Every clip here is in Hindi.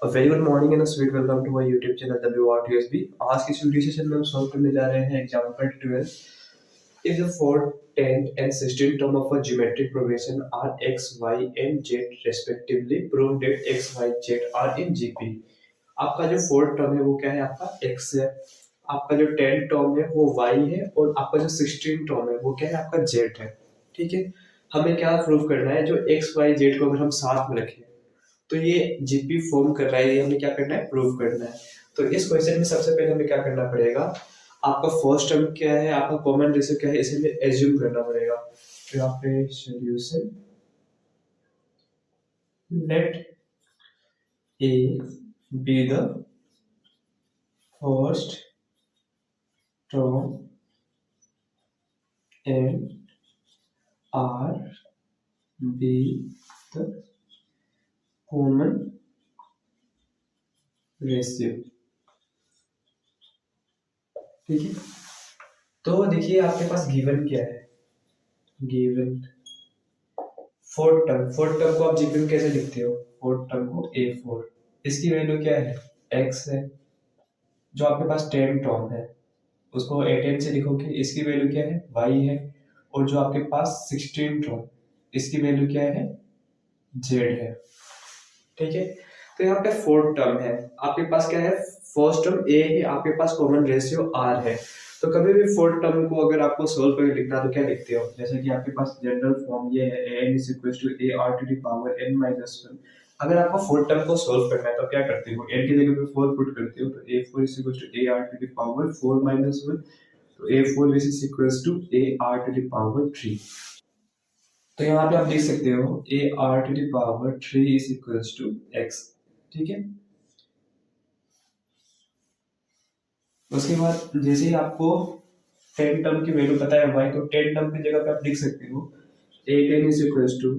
Very good morning and sweet welcome to my YouTube channel WRTSB। आज की इस वीडियो सेशन में हम सॉल्व करने जा रहे हैं example 12। If the fourth, 10th and 16th term of a geometric progression are x, y and z respectively, prove that x, y, z are in GP। आपका जो फोर्थ टर्म है वो क्या है? आपका x है। आपका जो 10th टर्म है वो y है और आपका जो 16th टर्म है वो क्या है? आपका z है। ठीक है, हमें क्या प्रूव करना है? जो x, y, z को अगर हम साथ में रखें तो ये जीपी फॉर्म कर रहा है, ये हमें क्या करना है? प्रूव करना है। तो इस क्वेश्चन में सबसे पहले हमें क्या करना पड़ेगा? आपका फर्स्ट टर्म क्या है, आपका कॉमन रेशियो क्या है, इसे हमें एज्यूम करना पड़ेगा। तो यहाँ पे solution let A be the first term and R be the common ratio. ठीक है, तो देखिए आपके पास गिवन क्या है? गिवन फोर्थ टर्म को आप जीपी में कैसे लिखते हो? फोर्थ टर्म को A4, इसकी वैल्यू क्या है? x है। जो आपके पास 10 टर्म है उसको A10 से लिखोगे, इसकी वैल्यू क्या है? y है। और जो आपके पास 16 टर्म, इसकी वैल्यू क्या है? z है। ठीक है, तो यहाँ पे फोर्थ टर्म है, आपके पास क्या है? फर्स्ट टर्म a है, आपके पास कॉमन रेशियो r है। तो कभी भी फोर्थ टर्म को अगर आपको सोल्व करके लिखना तो क्या लिखते हो? जैसे कि आपके पास जनरल फॉर्म ये है an is equal to a r to the power n minus 1। अगर आपको फोर्थ टर्म को सोल्व करना है तो क्या करते हो? n की जगह पे 4 पुट करते हो, तो a4 is equal to a r to the power 4 minus 1। तो a4 is equal to a r to the power 3। तो यहाँ पे आप लिख सकते हो a r to the power 3 is equal to x। ठीक है, उसके बाद जैसे ही आपको 10 टर्म की वैल्यू पता है y, तो 10 टर्म की जगह पे आप लिख सकते हो a10 is equals to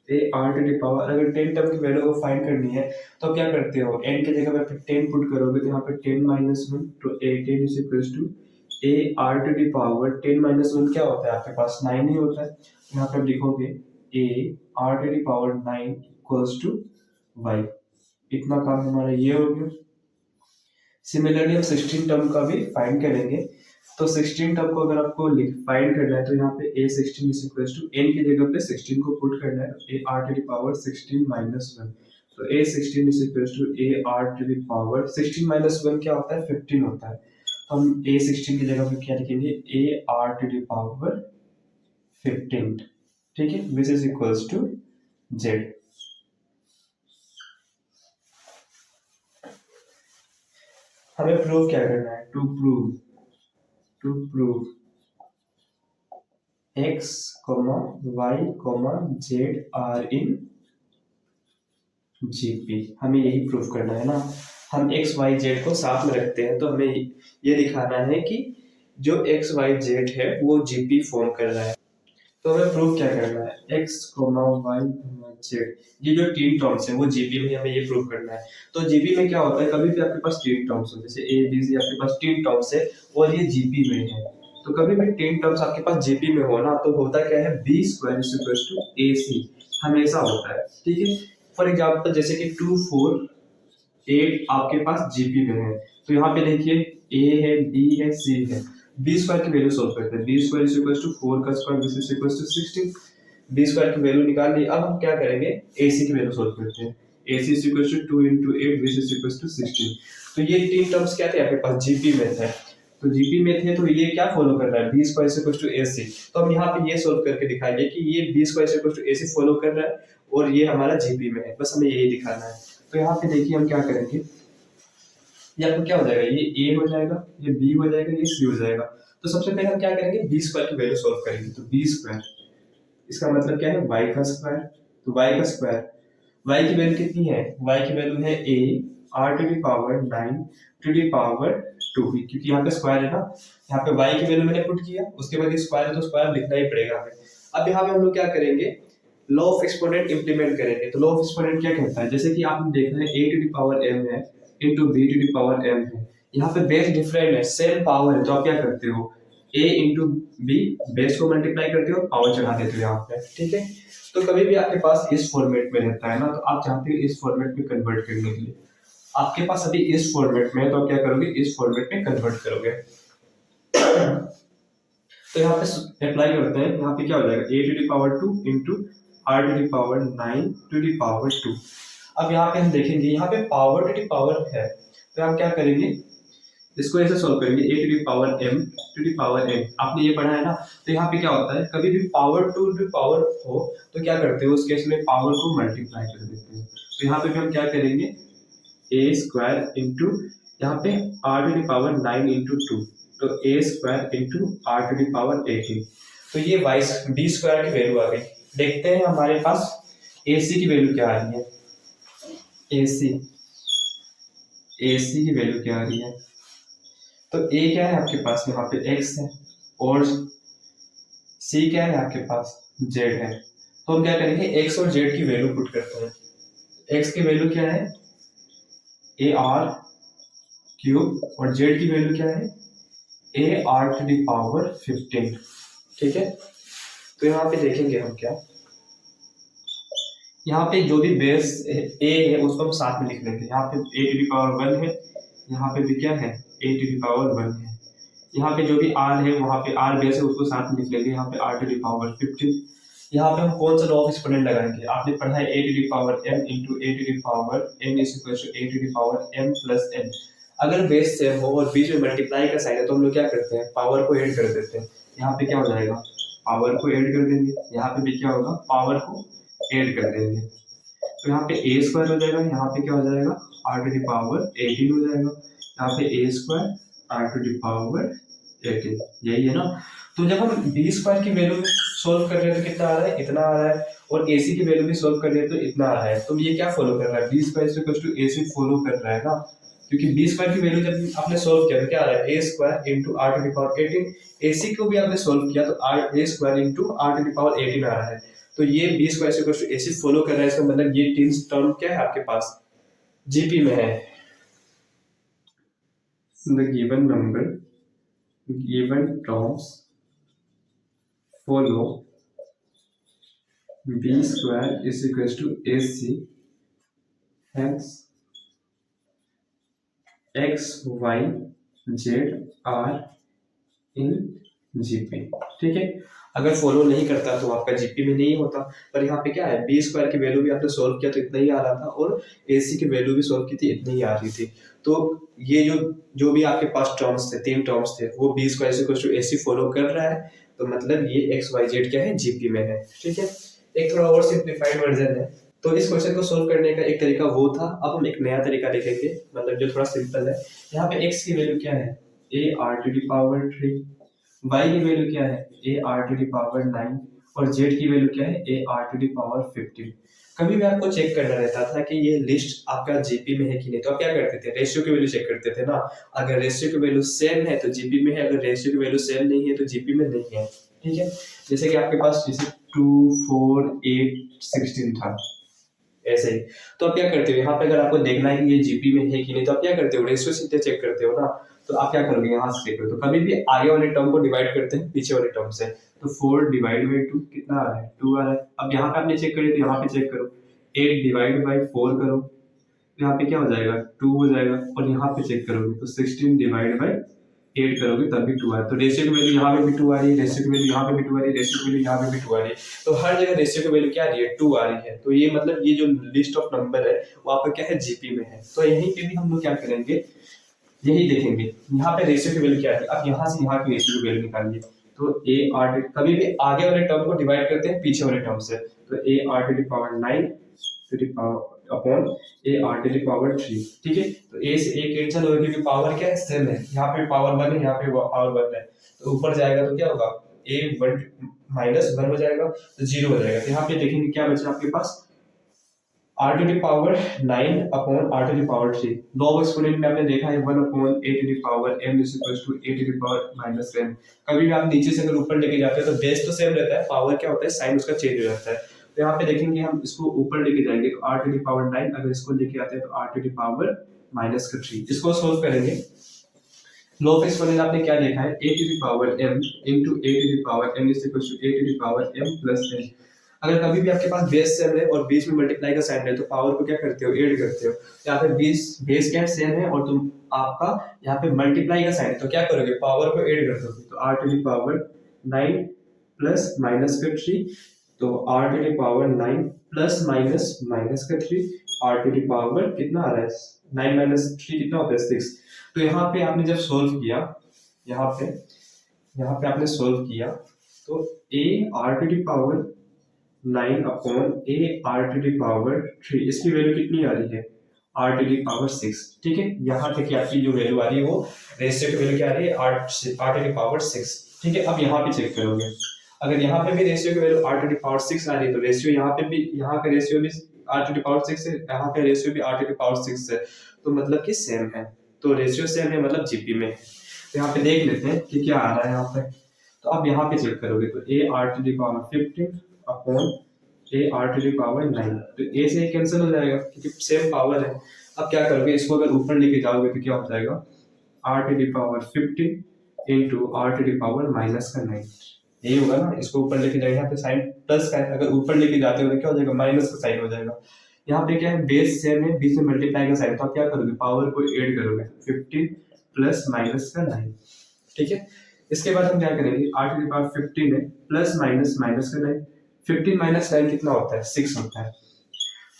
a r to the power। अगर 10 टर्म की वैल्यू को फाइंड करनी है तो क्या करते हो? n की जगह पे 10 पुट करोगे तो यहाँ पे 10 minus 1, तो a10 is equals to a r to the power 10 minus 1 क्या होता है? आपके पास 9 ही होता है। तो यहाँ पे आप लिखोगे a r to the power 9 equals to y। इतना काम हमारा ये हो गया। सिमिलरली हम 16 टर्म का भी फाइंड करेंगे। तो 16 टर्म को अगर आपको फाइंड करना है तो यहाँ पे a16 is equals to n की जगह पे 16 को पुट करना है, तो a r to the power 16 minus 1। तो a16 is equals to a r to the power 16 minus 1 क्या होता है? 15 होता है। तो हम a16 की जगह पे क्या लिखेंगे? a r to the power 15। ठीक है, which is equals to z। हमें प्रूव क्या करना है? To prove x, y, z are in GP. हमें यही प्रूफ करना है ना। हम x, y, z को साथ में रखते हैं तो हमें ये दिखाना है कि जो x, y, z है वो जीपी फॉर्म कर रहा है। तो हमें प्रूफ क्या करना है? x, y, z, ये जो तीन टर्म्स है वो जीपी में हमें ये प्रूफ करना है। तो जीपी में क्या होता है? कभी भी आपके पास तीन टर्म्स हो, जैसे a b c आपके पास तीन टर्म्स है और ये जीपी में है, तो कभी भी तीन टर्म्स आपके पास जीपी में हो ना, तो होता क्या है? b square is equal to ac, हमेशा होता है। ठीक है, फॉर एग्जांपल जैसे कि 2 4 8 आपके पास जीपी में है, तो यहाँ पे देखिए a है, b है, c है। b स्क्वायर की वैल्यू सोल्व करते हैं। b square is equal to 4 का square which is equal to 16। b square की वैल्यू निकाल ली। अब हम क्या करेंगे? ac की वैल्यू सोल्व करते हैं। ac is equal to 2 into 8 which is equal to 16। तो ये तीन टर्म्स क्या थे आपके पास? जीपी में थे। तो जीपी में थे तो ये क्या फॉलो कर रहा है? B square is equal to ac। तो हम यहाँ पे ये सोल्व करके दिखाएंगे कि ये B square is equal to ac follow कर रहा है और ये हमारा जीपी में है। बस हमें यही दिखाना है। तो यहाँ पे देखिए हम क्या करेंगे, ये आपको क्या हो जाएगा? ये a हो जाएगा, ये b हो जाएगा, ये c हो जाएगा। तो सबसे पहले हम क्या करेंगे? b स्क्वायर की वैल्यू सॉल्व करेंगे। तो b स्क्वायर, इसका मतलब क्या है? y का स्क्वायर। तो y का स्क्वायर, y की वैल्यू कितनी है? y की वैल्यू है a r to the power 9 to the power 2, क्योंकि यहाँ पे स्क्वायर है ना। यहाँ पे y की वैल्यू मैंने पुट किया, उसके बाद स्क्वायर है तो स्क्वायर लिखना ही पड़ेगा हमें। अब यहाँ पे हम लोग क्या करेंगे? लॉ ऑफ एक्सपोनेंट इंप्लीमेंट करेंगे। तो लॉ ऑफ एक्सपोनेंट क्या कहता है? जैसे कि आप देख रहे हैं a to the power m है into b to the power m है, यहाँ पे बेस डिफरेंट है, सेम पावर है, तो आप क्या करते हो? a इंटू बी, बेस को मल्टीप्लाई करते हो, पावर चढ़ा देते हो यहाँ पे। ठीक है, तो कभी भी आपके पास इस फॉर्मेट में रहता है ना, तो आप चाहते हो इस फॉर्मेट में कन्वर्ट करने के लिए, आपके पास अभी इस फॉर्मेट में है, तो आप क्या करोगे, इस फॉर्मेट में कन्वर्ट करोगे। तो यहाँ पे अप्लाई करते हैं, यहाँ पे क्या हो जाएगा, a to the power 2 into r to the power 9 to the power 2। अब यहाँ पे हम देखेंगे, यहाँ पे पावर टू द पावर है, तो हम क्या करेंगे, इसको ऐसे सॉल्व करेंगे, a to the power m to the power n, आपने ये पढ़ा है ना। तो यहाँ पे क्या होता है, कभी भी पावर टू द पावर हो तो क्या करते हैं, उस केस में पावर को मल्टीप्लाई कर देते हैं। तो यहाँ पे भी हम क्या करेंगे, a स्क्वायर इंटू यहाँ पे r to the power 9 into 2, तो a square into r to the power 18। तो ये b स्क्वायर की वैल्यू आ गई। देखते हैं हमारे पास ac की वैल्यू क्या आ रही है, ac की वैल्यू क्या आ रही है। तो a क्या है आपके पास, यहाँ पे x है, और c क्या है आपके पास, z है। तो हम क्या करेंगे, x और z की वैल्यू पुट करते हैं। x की वैल्यू क्या है, ar क्यूब, और z की वैल्यू क्या है, ar टू द पावर 15। ठीक है, तो यहाँ पे देखेंगे हम क्या, यहाँ पे जो भी बेस a है उसको हम साथ में लिख लेंगे। यहाँ पे a टू द पावर 1 है, यहाँ पे भी क्या है, a टू द पावर 1 है। यहाँ पे जो भी r है, वहाँ पे r बेस है, उसको साथ में लिख लेंगे। यहाँ पे r टू द पावर 15। यहाँ पे हम कौन सा लॉ ऑफ एक्सपोनेंट लगाएंगे, आपने पढ़ा है a to the power m into a to the power n is equal to a to the power m plus n। अगर बेस सेम हो और बीच में मल्टीप्लाई का साइन है, तो हम लोग क्या करते हैं, पावर को ऐड कर देते हैं। यहाँ पे क्या हो जाएगा, पावर को ऐड कर देंगे, यहाँ पे भी क्या होगा, पावर को ऐड कर देंगे। तो यहाँ पे a स्क्वायर हो जाएगा, यहाँ पे क्या हो जाएगा, r टू द पावर 18 हो जाएगा। यहाँ पे a square r to the power 18, यही है ना। तो जब हम b स्क्वायर की वैल्यू सोल्व कर रहे हैं तो कितना आ रहा है, इतना आ रहा है, और ac की वैल्यू भी सोल्व कर रहे हैं तो इतना आ रहा है। तो ये क्या फॉलो कर रहा है, b square equal to ac follow कर रहा है ना, क्योंकि b स्क्वायर की वैल्यू जब आपने सोल्व किया तो क्या आ रहा है, a square into r to the power 18। ac को भी आपने सोल्व किया तो a square into r to the power 18 आ रहा है। तो ये b square equal to ac follow कर रहा है, इसका मतलब ये तीन टर्म क्या है आपके पास, जीपी में है। The given number, given terms follow b square is equals to ac, hence x y z are in gp। ठीक है, अगर फॉलो नहीं करता तो आपका जीपी में नहीं होता। पर यहाँ पे क्या है, बी स्क्वायर की वैल्यू भी आपने सोल्व किया तो इतना ही आ रहा था, और एसी की वैल्यू भी सोल्व की थी, इतनी ही आ रही थी। तो ये जो भी आपके पास टर्म्स थे, तीन टर्म्स थे, वो B square equal to AC follow कर रहा है। तो मतलब ये एक्स वाई जेड क्या है, जीपी में है। ठीक है, एक थोड़ा और सिंप्लीफाइड वर्जन है। तो इस क्वेश्चन को सोल्व करने का एक तरीका वो था, अब हम एक नया तरीका देखेंगे, मतलब जो थोड़ा सिंपल है। यहाँ पे एक्स की वैल्यू क्या है, A R to the power 3, y की वैल्यू क्या है, A R to the power 9, और z की वैल्यू क्या है, A R to the power 15। कभी भी आपको चेक करना रहता था कि ये लिस्ट आपका जीपी में है कि नहीं, तो आप क्या करते थे, रेशियो की वैल्यू चेक करते थे ना। अगर रेशियो की वैल्यू सेम है तो जीपी में है, अगर रेशियो की वैल्यू सेम नहीं है तो जीपी में नहीं है। ठीक है, जैसे कि आपके पास जैसे 2 4 8 16 था, ऐसे ही। तो आप क्या करते हो, यहाँ पे अगर आपको देखना है कि ये जीपी में है कि नहीं, तो आप क्या करते हो, रेशियो सीधे चेक करते हो ना। तो आप क्या करोगे, यहाँ से चेक करो। तो कभी भी आगे वाले टर्म को डिवाइड करते हैं पीछे वाले टर्म से। तो 4 डिवाइड बाई 2 कितना आ रहा है, 2 आ रहा है। अब यहाँ पे आपने चेक करिए तो यहाँ पे चेक करो, 8 डिवाइड बाई 4 करो, तो यहाँ पे क्या हो जाएगा, 2 हो जाएगा। और यहाँ पे चेक करोगे तो 16 डिवाइड बाई 8 करोगे तब भी 2 आ रहा है। तो रेशियो की वैल्यू यहाँ पे भी 2 आ रही है, रेशियो की वैल्यू यहाँ पे भी 2 आ रही है, रेशियो की वैल्यू यहाँ पे भी 2 आ रही है। तो हर जगह रेशियो की वैल्यू क्या आ रही है, 2 आ रही है। तो ये मतलब ये जो लिस्ट ऑफ नंबर है वो आपका क्या है, जीपी में है। तो यहीं पे भी हम लोग क्या करेंगे, यही देखेंगे यहाँ पे रेशियो की वैल्यू क्या है। अब यहाँ से यहाँ की रेशियो की वैल्यू निकालिए। तो ए आर, कभी भी आगे वाले टर्म को डिवाइड करते हैं पीछे वाले टर्म से। तो A R to the power 9 to the power upon A R to the power 3। ठीक है, तो ए से ए कैंसिल होगा क्योंकि पावर क्या है, सेम है। यहाँ पे पावर 1 है, यहाँ पे पावर 1 है, तो ऊपर जाएगा तो क्या होगा, ए 1 माइनस 1 हो जाएगा तो 0 हो जाएगा। तो यहाँ पे देखेंगे क्या बचा आपके पास, r to the power 9 upon r to the power 3। Law of exponent में आपने देखा है 1 upon a to the power m is equal to a to the power minus m। कभी भी आप नीचे से अगर ऊपर लेके जाते हैं तो बेस तो सेम रहता है, पावर क्या होता है, साइन उसका चेंज हो जाता है। तो यहाँ पे देखेंगे हम इसको ऊपर लेके जाएंगे तो r टू द पावर 9, अगर इसको लेके आते हैं तो r to the power minus का 3। इसको सोल्व करेंगे। लॉ ऑफ एक्सपोनेंट आपने क्या देखा है, a to the power m into a to the power n is equal to a to the power m plus n। अगर कभी भी आपके पास बेस सेम है और बीच में मल्टीप्लाई का साइन है तो पावर को क्या करते हो, ऐड करते हो। यहाँ पे बेस क्या सेम है और तुम आपका यहाँ पे मल्टीप्लाई का साइन है तो क्या करोगे, पावर को ऐड कर दोगे। तो r टू द पावर 9 प्लस माइनस का 3, तो r टू द पावर 9 प्लस माइनस माइनस का 3, r टू द पावर कितना आ रहा है, 9 माइनस 3 कितना होता है 6। तो यहाँ पे आपने जब सोल्व किया, यहाँ पे आपने सोल्व किया तो a r to the power 9 upon a r to the power 3, इसकी वैल्यू कितनी आ रही है, r टू द पावर 6। ठीक है, यहाँ तक की आपकी जो वैल्यू आ रही है वो रेशियो की वैल्यू क्या आ रही है, r टू द पावर 6। ठीक है, अब यहाँ पे चेक करोगे, अगर यहाँ पे भी रेशियो की value r to the power 6 आ रही है तो रेशियो यहाँ पे भी, यहाँ का रेशियो भी r टू द पावर 6 है, यहाँ का रेशियो भी r टू द पावर 6 है, तो मतलब कि सेम है। तो रेशियो सेम है मतलब जीपी में है। तो यहाँ पे देख लेते हैं कि क्या आ रहा है यहाँ पे। तो अब यहाँ पे चेक करोगे तो a r to the power 15 upon a r to the power 9, तो a से कैंसिल हो जाएगा क्योंकि सेम पावर है। अब क्या करोगे, इसको अगर ऊपर लेके जाओगे तो क्या हो जाएगा, r to the power 15 into r to the power minus का 9, यही होगा ना। इसको ऊपर लेके जाएंगे, यहाँ पे साइन प्लस का है, अगर ऊपर लेके जाते हो तो क्या हो जाएगा, माइनस का साइन हो जाएगा। यहाँ पे क्या है, बेस सेम है, बीच में मल्टीप्लाई का साइन, तो आप क्या करोगे, पावर को ऐड करोगे, 15 प्लस माइनस का 9। ठीक है, इसके बाद हम क्या करेंगे, r टू द पावर 15 है प्लस माइनस माइनस का 9, 15 माइनस 9 कितना होता है, 6 होता है।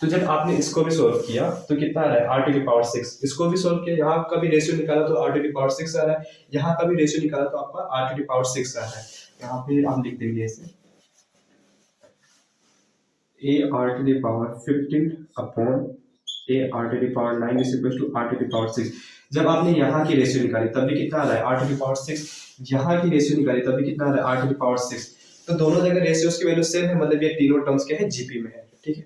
तो जब आपने इसको भी सोल्व किया तो कितना आ रहा है, r टू द पावर 6, इसको भी सोल्व किया, यहाँ का भी रेशियो निकाला तो r टू द पावर 6 आ रहा है, यहाँ का भी रेशियो निकाला तो आपका r टू द पावर 6 आ रहा है। यहाँ पे हम लिख देंगे इसे a r to the power 15 upon a r to the power 9 is equal to r to the power 6। जब आपने यहाँ की रेशियो निकाली तब भी कितना आ रहा है, r टू द पावर 6, यहाँ की रेशियो निकाली तब भी कितना आ रहा है, r टू द पावर 6। तो दोनों जगह रेशियोज की वैल्यू सेम है, मतलब ये तीनों टर्म्स क्या है, जीपी में है। ठीक है,